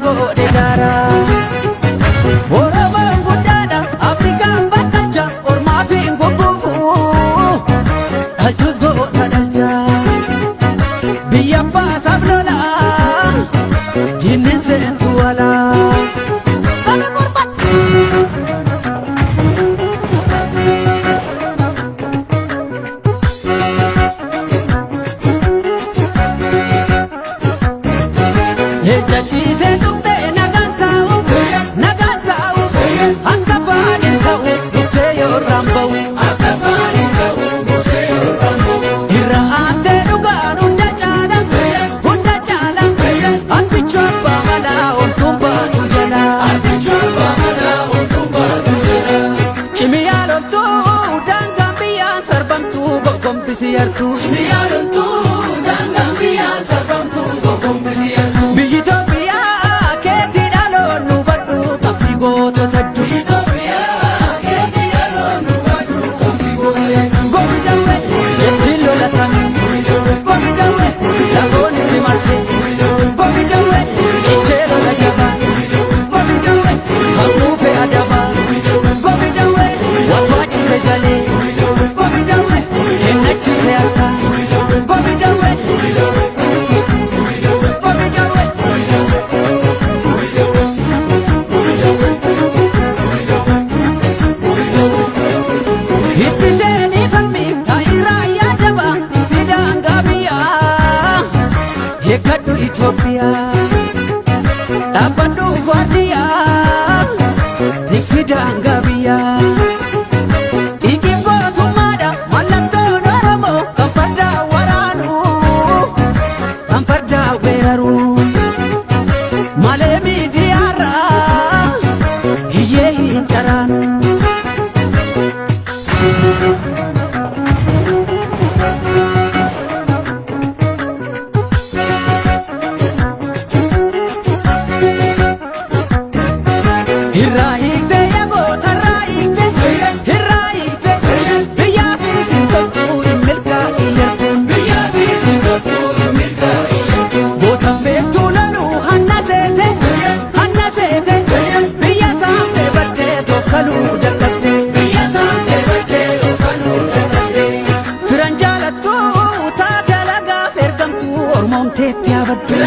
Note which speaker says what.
Speaker 1: godhe gaara Oromoon guddaadha Afrikaan bakkalcha ormaa fi gurguufu dhalchus goota dhalcha biyya baasaaf lola diinni seentu walaa Ejjachiise tuqte naganta'u akka faadhin ta'u duksee yoorraan ba'u irra aantee dhugaan hunda caala abbichuu abbaa malaa oltuun baatu jala cimiyaa loltuu daangaan biyyaan sarbamtuu gogombisi yartuu biyyi Itoophiyaa keetti dhaloon nu badhu qabdi gootota hedduu gobi dawwe jettiin lola samii gobi dawwe lafoon itti marse gobi dawwe cichee lola jabaa gobi dawwe hanquufe adabaa gobi dawwe watwaachise jalee gobi dawwe kennachiise harkaa gobi dawwe Yekkadhu Itoophiyaa dhaabbadhu Faaddiyaa tiksi daangaa biyyaa xiqqii gootummaadha mallattoon Oromoo kan fardaa waraanu kan fardaa weeraru malee miidiyaarraa hiyyee hin caraanu Irraa hiikte yagoota irraa hiikte biyyaa fi sintoottuu hin milkaa'in yartuun gootan beektuu loluu hanna seete biyya saamtee baddee tokkaluu dadhabde firan jaalattuu taate lagaaf ergamtuu ormoomteetti abaddu